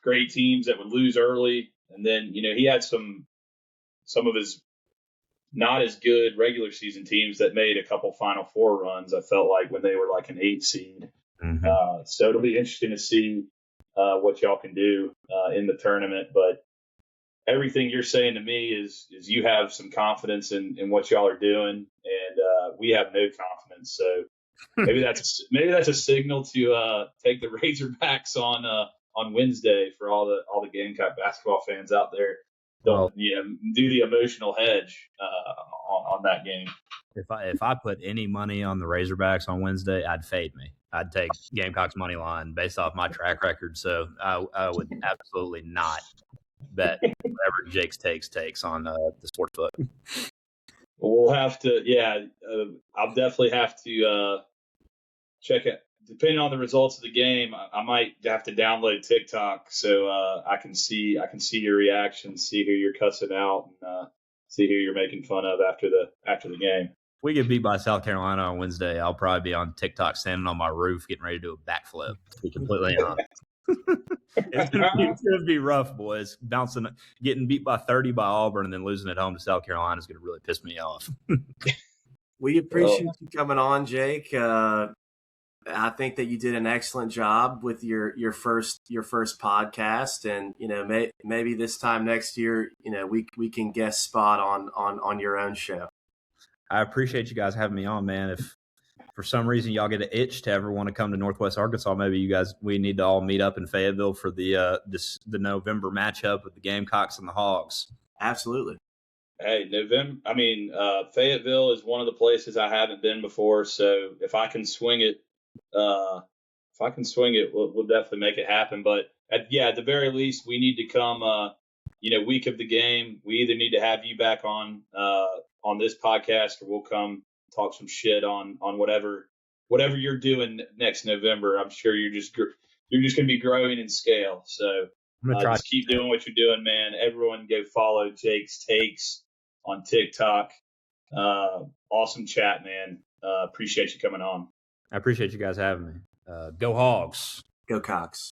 great teams that would lose early. And then, he had some of his not as good regular season teams that made a couple Final Four runs, I felt like, when they were like an 8 seed. Mm-hmm. So it'll be interesting to see what y'all can do in the tournament. But everything you're saying to me is you have some confidence in what y'all are doing, and we have no confidence. So maybe that's a signal to take the Razorbacks on Wednesday for all the Gamecock basketball fans out there. Don't do the emotional hedge on that game. If I put any money on the Razorbacks on Wednesday, I'd fade me. I'd take Gamecocks money line based off my track record. So I would absolutely not bet whatever Jake's takes on the sportsbook. We'll have to. I'll definitely have to check it. Depending on the results of the game, I might have to download TikTok so I can see your reactions, see who you're cussing out, and see who you're making fun of after the game. If we get beat by South Carolina on Wednesday, I'll probably be on TikTok standing on my roof getting ready to do a backflip, to be completely honest. It's gonna be rough, boys. Getting beat by 30 by Auburn and then losing at home to South Carolina is gonna really piss me off. We appreciate you coming on, Jake. I think that you did an excellent job with your first podcast, and maybe this time next year, we can guest spot on your own show. I appreciate you guys having me on, man. If for some reason y'all get an itch to ever want to come to Northwest Arkansas, maybe we need to all meet up in Fayetteville for the November matchup with the Gamecocks and the Hogs. Absolutely. Hey, Fayetteville is one of the places I haven't been before, so if I can swing it, we'll definitely make it happen. But at the very least, we need to come, week of the game. We either need to have you back on this podcast, or we'll come talk some shit on whatever you're doing next November. I'm sure you're just going to be growing in scale. So just keep doing what you're doing, man. Everyone go follow Jake's Takes on TikTok. Awesome chat, man. Appreciate you coming on. I appreciate you guys having me. Go Hogs. Go Cox.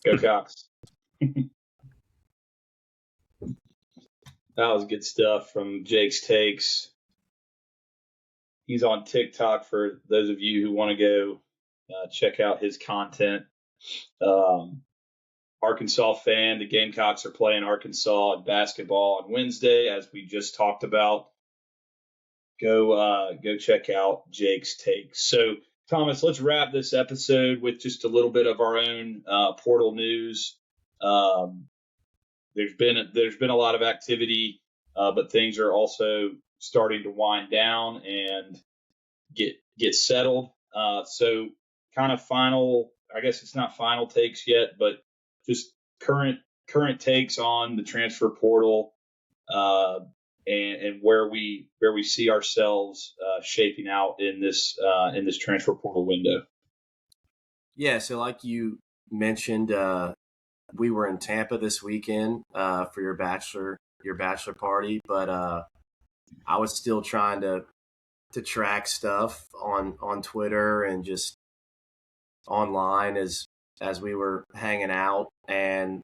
Go Cox. That was good stuff from Jake's Takes. He's on TikTok for those of you who want to go check out his content. Arkansas fan, the Gamecocks are playing Arkansas in basketball on Wednesday, as we just talked about. Go check out Jake's Takes. So Thomas, let's wrap this episode with just a little bit of our own portal news. There's been a lot of activity, but things are also starting to wind down and get settled. So kind of final, I guess it's not final takes yet, but just current takes on the transfer portal, and where we see ourselves shaping out in this transfer portal window. Yeah, so like you mentioned, we were in Tampa this weekend for your bachelor party, but I was still trying to track stuff on Twitter and just online as we were hanging out. And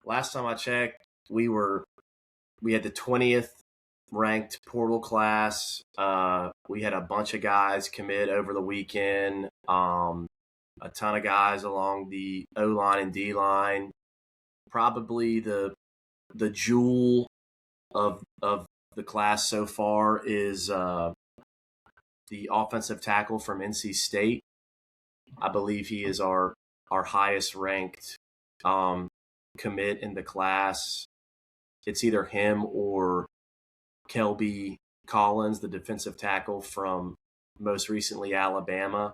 last time I checked, we had the 20th ranked portal class. We had a bunch of guys commit over the weekend. A ton of guys along the O line and D line. Probably the jewel of the class so far is the offensive tackle from NC State. I believe he is our highest ranked commit in the class. It's either him or Kelby Collins, the defensive tackle from most recently Alabama.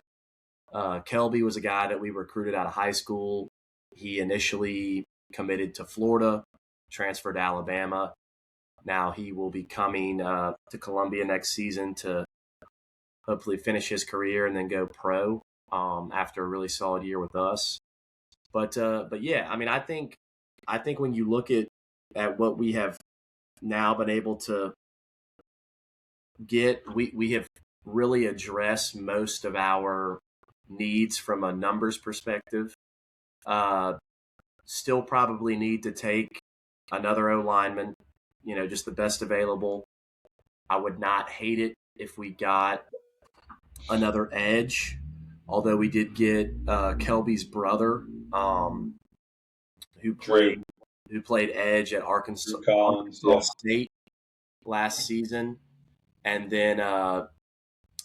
Kelby was a guy that we recruited out of high school. He initially committed to Florida, transferred to Alabama. Now he will be coming to Columbia next season to hopefully finish his career and then go pro after a really solid year with us. But yeah, I mean, I think when you look at what we have now been able to get, we have really addressed most of our needs from a numbers perspective. Still probably need to take another O lineman, just the best available. I would not hate it if we got another edge, although we did get Kelby's brother, who played edge at Arkansas State last season. And then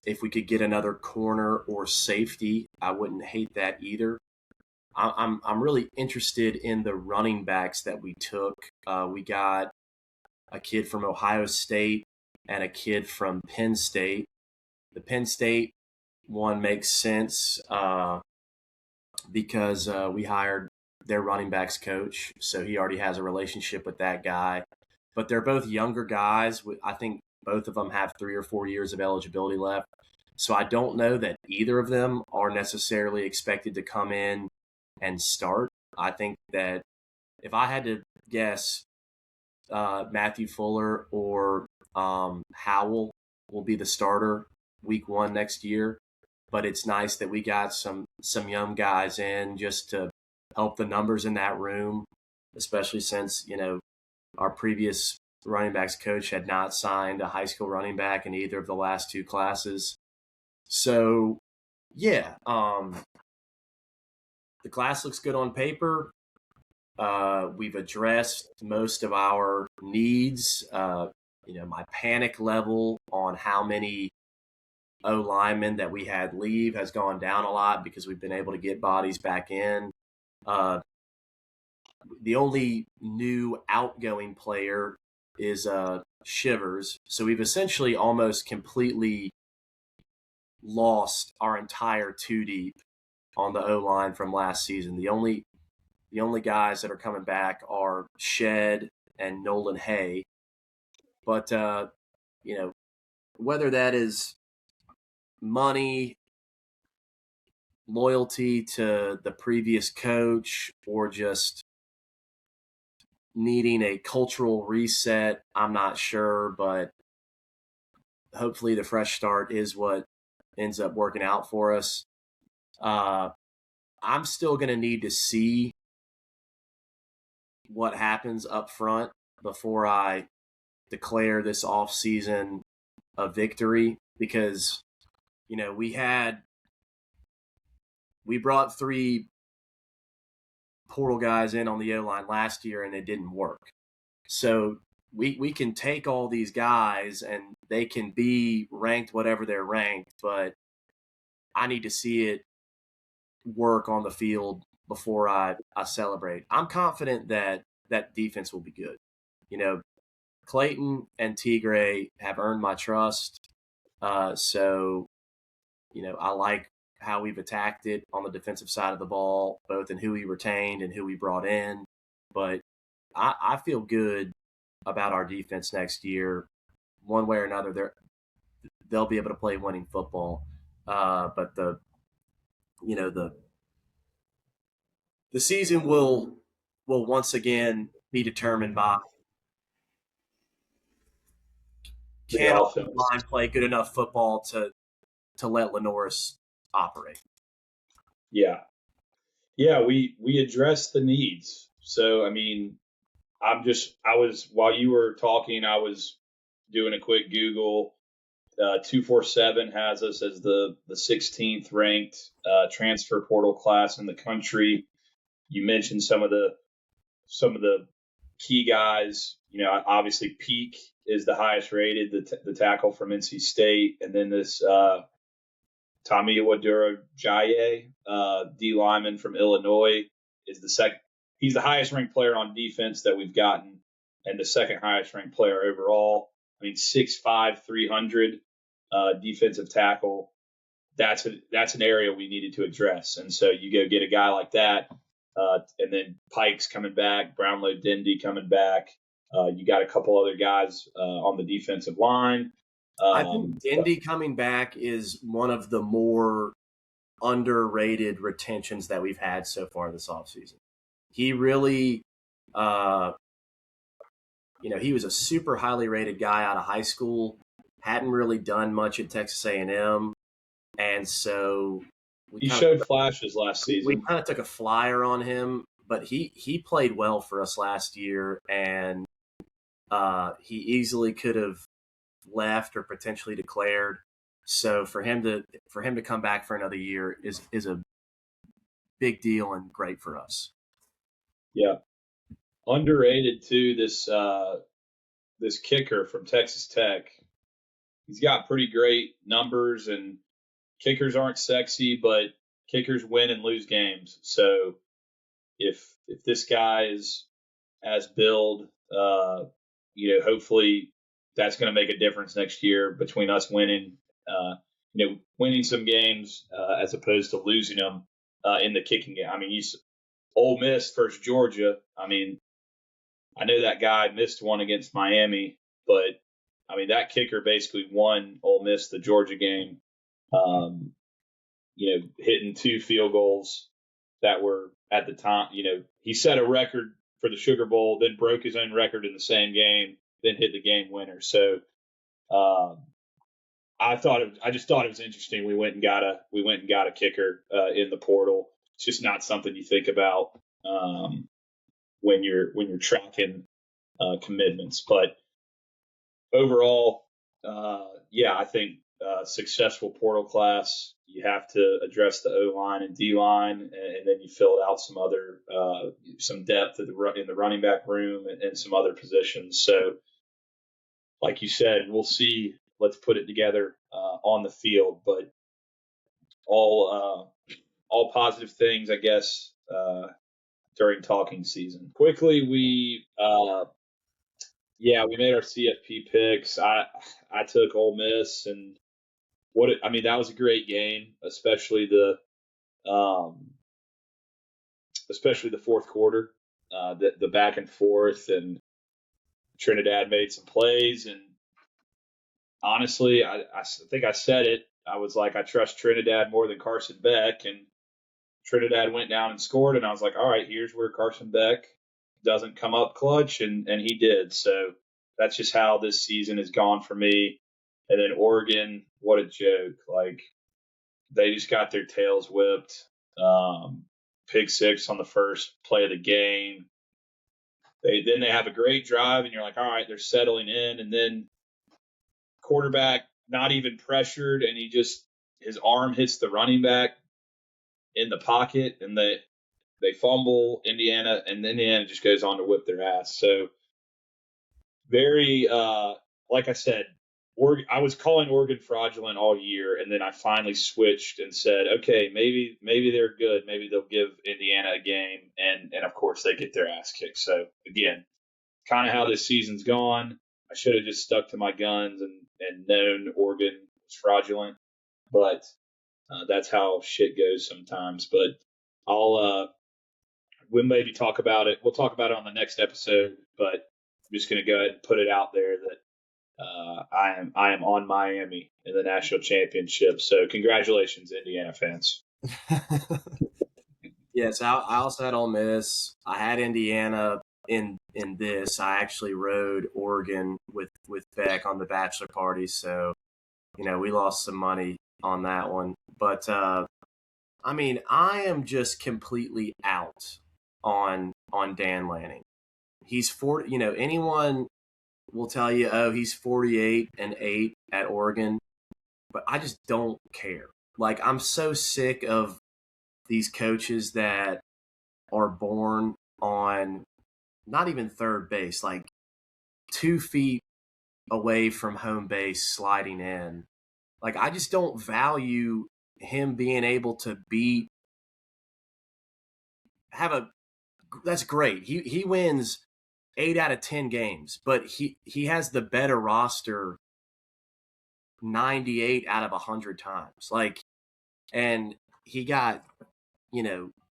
if we could get another corner or safety, I wouldn't hate that either. I'm really interested in the running backs that we took. We got a kid from Ohio State and a kid from Penn State. The Penn State one makes sense because we hired their running backs coach, so he already has a relationship with that guy. But they're both younger guys. I think both of them have 3 or 4 years of eligibility left. So I don't know that either of them are necessarily expected to come in and start. I think that if I had to guess, Matthew Fuller or Howell will be the starter week 1 next year. But it's nice that we got some young guys in just to help the numbers in that room, especially since, our previous running backs coach had not signed a high school running back in either of the last 2 classes. So, yeah, the class looks good on paper. We've addressed most of our needs. My panic level on how many O linemen that we had leave has gone down a lot because we've been able to get bodies back in. The only new outgoing player is Shivers. So we've essentially almost completely lost our entire 2 deep on the O-line from last season. The only guys that are coming back are Shed and Nolan Hay. But, whether that is money, loyalty to the previous coach, or just needing a cultural reset, I'm not sure, but hopefully the fresh start is what ends up working out for us. I'm still going to need to see what happens up front before I declare this offseason a victory, because, we brought 3 portal guys in on the O-line last year and it didn't work. So we can take all these guys and they can be ranked whatever they're ranked, but I need to see it work on the field before I celebrate. I'm confident that defense will be good. Clayton and Tigre have earned my trust. So, I like how we've attacked it on the defensive side of the ball, both in who we retained and who we brought in. But I feel good about our defense next year. One way or another, they'll be able to play winning football. But the season will once again be determined by can our line play good enough football to let Lenoris operate. Yeah. We addressed the needs. So, I mean, while you were talking, I was doing a quick Google. 247 has us as the 16th ranked transfer portal class in the country. You mentioned some of the key guys. Obviously Peak is the highest rated, the tackle from NC State, and then this Tamiwa Durajaye, D lineman from Illinois, is the second. He's the highest ranked player on defense that we've gotten, and the second highest ranked player overall. I mean, 6'5", 300 defensive tackle. That's an area we needed to address, and so you go get a guy like that, and then Pike's coming back, Brownlow Dindy coming back. You got a couple other guys on the defensive line. I think Dindy coming back is one of the more underrated retentions that we've had so far this offseason. He really, he was a super highly rated guy out of high school, hadn't really done much at Texas A&M, and so he showed flashes last season. We kind of took a flyer on him, but he played well for us last year, and he easily could have left or potentially declared. So for him to come back for another year is a big deal and great for us. Yeah. Underrated too, this kicker from Texas Tech. He's got pretty great numbers, and kickers aren't sexy, but kickers win and lose games. So if this guy is as billed, hopefully that's going to make a difference next year between us winning some games as opposed to losing them in the kicking game. I mean, Ole Miss versus Georgia. I mean, I know that guy missed one against Miami, but I mean that kicker basically won Ole Miss the Georgia game. Hitting 2 field goals that were at the time. He set a record for the Sugar Bowl, then broke his own record in the same game, then hit the game winner. So I just thought it was interesting. We went and got a kicker in the portal. It's just not something you think about when you're tracking commitments. But overall, I think successful portal class. You have to address the O-line and D-line, and then you filled out some other some depth in the running back room and some other positions. So, like you said, we'll see. Let's put it together on the field, but all positive things, I guess, during talking season. Quickly, we made our CFP picks. I took Ole Miss, and that was a great game, especially the fourth quarter, the back and forth, and Trinidad made some plays, and honestly, I think I said it. I was like, I trust Trinidad more than Carson Beck, and Trinidad went down and scored, and I was like, all right, here's where Carson Beck doesn't come up clutch, and he did. So that's just how this season has gone for me. And then Oregon, what a joke. Like, they just got their tails whipped. Pick 6 on the first play of the game. Then they have a great drive, and you're like, all right, they're settling in. And then quarterback not even pressured, and his arm hits the running back in the pocket, and they fumble Indiana, and Indiana just goes on to whip their ass. So very, like I said, I was calling Oregon fraudulent all year, and then I finally switched and said, okay, maybe they're good. Maybe they'll give Indiana a game, and of course they get their ass kicked. So again, kind of how this season's gone. I should have just stuck to my guns and known Oregon was fraudulent, but that's how shit goes sometimes. But we'll maybe talk about it. We'll talk about it on the next episode, but I'm just going to go ahead and put it out there that I am on Miami in the national championship. So congratulations, Indiana fans. Yes, I also had Ole Miss. I had Indiana in this. I actually rode Oregon with Beck on the bachelor party, so we lost some money on that one. But I mean, I am just completely out on Dan Lanning. He's 40. Anyone will tell you, oh, he's 48-8 at Oregon, but I just don't care. Like, I'm so sick of these coaches that are born on not even third base, like 2 feet away from home base sliding in. Like, I just don't value him being able to that's great. He wins 8 out of 10 games, but he has the better roster 98 out of 100 times. Like, and he got,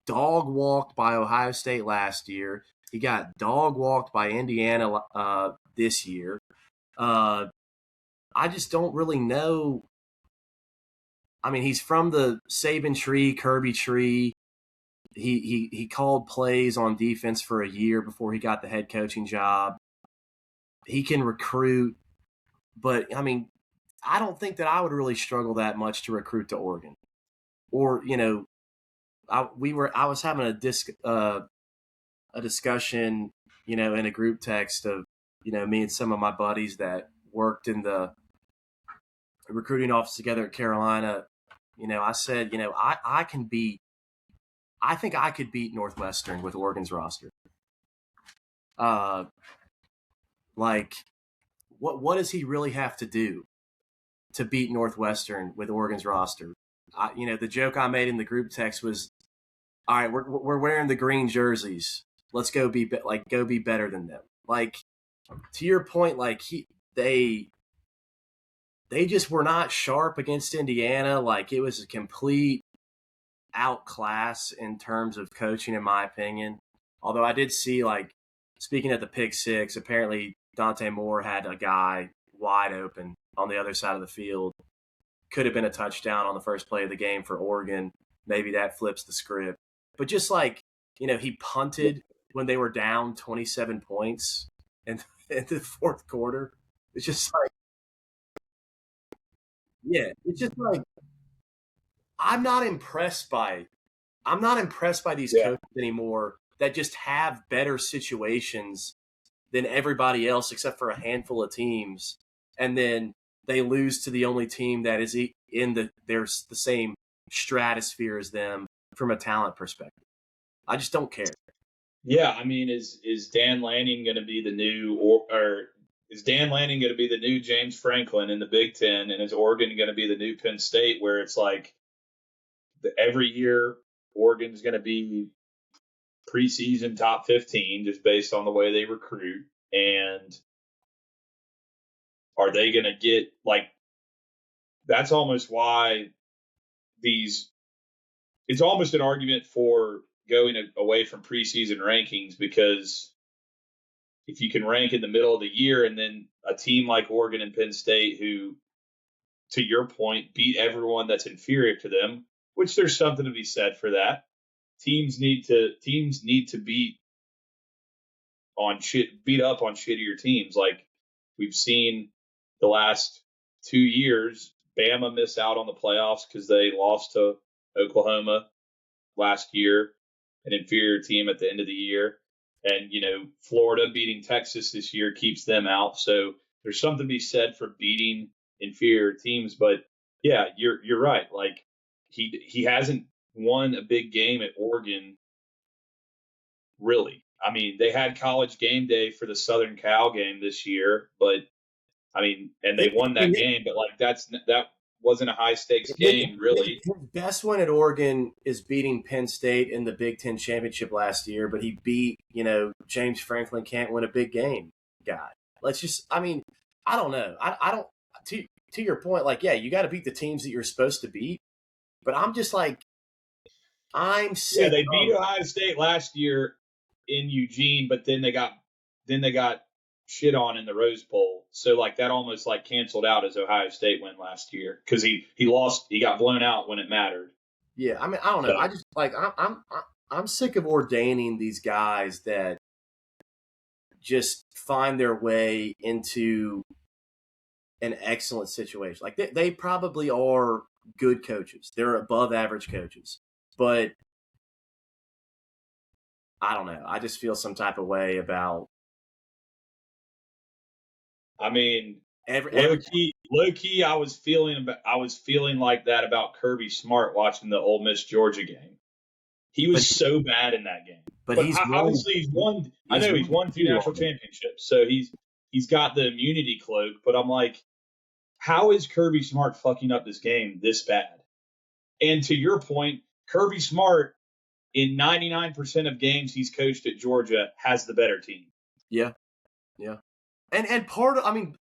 dog walked by Ohio State last year. He got dog walked by Indiana this year. I just don't really know. I mean, he's from the Saban tree, Kirby tree. He called plays on defense for a year before he got the head coaching job. He can recruit, but I mean, I don't think that I would really struggle that much to recruit to Oregon. Or I was having a discussion, in a group text of me and some of my buddies that worked in the recruiting office together at Carolina. I said, I think I could beat Northwestern with Oregon's roster. Like, what does he really have to do to beat Northwestern with Oregon's roster? The joke I made in the group text was, all right, we're wearing the green jerseys. Let's go be better than them. Like, to your point, like they just were not sharp against Indiana. Like, it was a complete outclass in terms of coaching, in my opinion. Although I did see, like, speaking of the pick six, apparently Dante Moore had a guy wide open on the other side of the field. Could have been a touchdown on the first play of the game for Oregon. Maybe that flips the script. But just like, he punted when they were down 27 points in the fourth quarter. It's just like, yeah, it's just like, I'm not impressed by these coaches anymore that just have better situations than everybody else except for a handful of teams, and then they lose to the only team that is in the same stratosphere as them from a talent perspective. I just don't care. Yeah, I mean, is Dan Lanning going to be the new or is Dan Lanning going to be the new James Franklin in the Big Ten, and is Oregon going to be the new Penn State, where it's like every year Oregon's going to be preseason top 15 just based on the way they recruit? And are they going to get, like, that's almost why it's almost an argument for going away from preseason rankings, because if you can rank in the middle of the year and then a team like Oregon and Penn State, who, to your point, beat everyone that's inferior to them, which there's something to be said for that. Teams need to beat up on shittier teams. Like we've seen the last 2 years, Bama miss out on the playoffs because they lost to Oklahoma last year, an inferior team at the end of the year. And, Florida beating Texas this year keeps them out. So there's something to be said for beating inferior teams. But yeah, you're right. Like he hasn't won a big game at Oregon, really. I mean, they had College game day for the Southern Cal game this year, but I mean, and they won that game, but like that wasn't a high stakes game, really. His best win at Oregon is beating Penn State in the Big Ten championship last year, but he beat, James Franklin can't win a big game guy. I don't know. I don't, to your point, like, yeah, you got to beat the teams that you're supposed to beat, but I'm just like, I'm sick. Yeah, they beat Ohio State last year in Eugene, but then they got shit on in the Rose Bowl. So like that almost like canceled out his Ohio State win last year because he lost. He got blown out when it mattered. Yeah, I mean, I don't know. So, I just like I'm sick of ordaining these guys that just find their way into an excellent situation. Like they probably are good coaches. They're above average coaches, but I don't know. I just feel some type of way about. I mean, low key, I was feeling like that about Kirby Smart watching the Ole Miss Georgia game. He was so bad in that game. But he's won. I know he's won 2 national championships, so he's got the immunity cloak. But I'm like, how is Kirby Smart fucking up this game this bad? And to your point, Kirby Smart, in 99% of games he's coached at Georgia, has the better team. Yeah. And part of, I mean,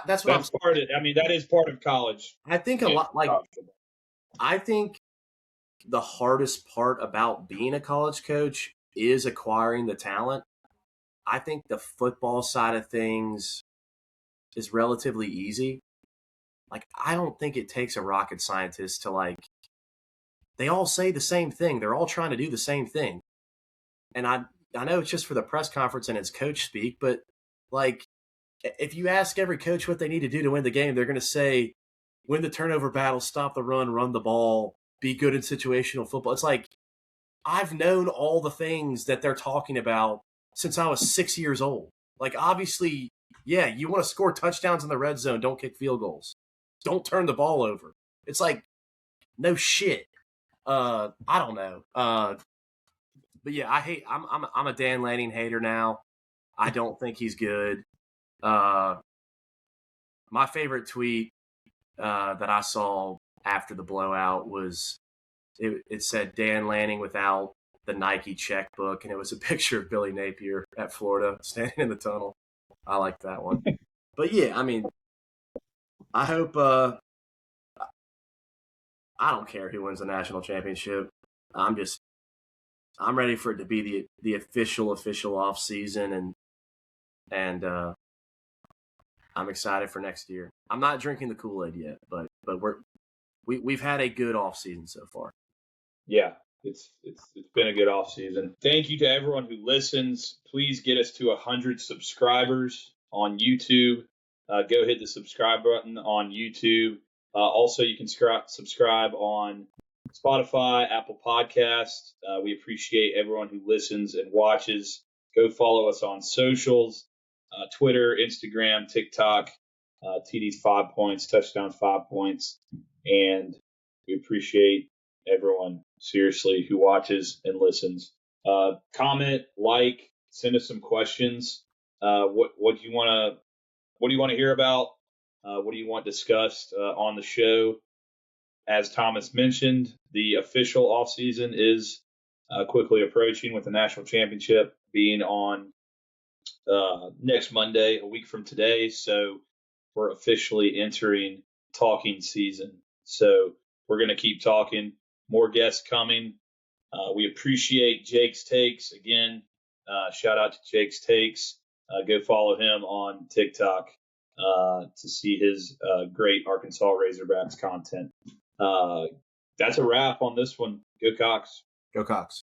that's what that's part of it. I mean, that is part of college. I think a lot, like, I think the hardest part about being a college coach is acquiring the talent. I think the football side of things is relatively easy. Like, I don't think it takes a rocket scientist to, like, they all say the same thing. They're all trying to do the same thing. And I know it's just for the press conference and it's coach speak, but, like, if you ask every coach what they need to do to win the game, they're going to say, win the turnover battle, stop the run the ball, be good in situational football. It's like, I've known all the things that they're talking about since I was 6 years old. Like, obviously, yeah, you want to score touchdowns in the red zone, don't kick field goals. Don't turn the ball over. It's like, no shit. I don't know. But yeah, I'm a Dan Lanning hater now. I don't think he's good. My favorite tweet that I saw after the blowout was it said Dan Lanning without the Nike checkbook, and it was a picture of Billy Napier at Florida standing in the tunnel. I like that one. But yeah, I mean, I hope I don't care who wins the national championship. I'm ready for it to be the official off season, and I'm excited for next year. I'm not drinking the Kool-Aid yet, but we've had a good off season so far. Yeah, it's been a good off season. Thank you to everyone who listens. Please get us to 100 subscribers on YouTube. Go hit the subscribe button on YouTube. Also, you can subscribe on Spotify, Apple Podcasts. We appreciate everyone who listens and watches. Go follow us on socials, Twitter, Instagram, TikTok, TD's 5 points, touchdown 5 points. And we appreciate everyone, seriously, who watches and listens. Comment, like, send us some questions. What do you want to hear about? What do you want discussed on the show? As Thomas mentioned, the official offseason is quickly approaching, with the national championship being on next Monday, a week from today. So we're officially entering talking season. So we're going to keep talking. More guests coming. We appreciate Jake's Takes. Again, shout out to Jake's Takes. Go follow him on TikTok to see his great Arkansas Razorbacks content. That's a wrap on this one. Go Cox. Go Cox.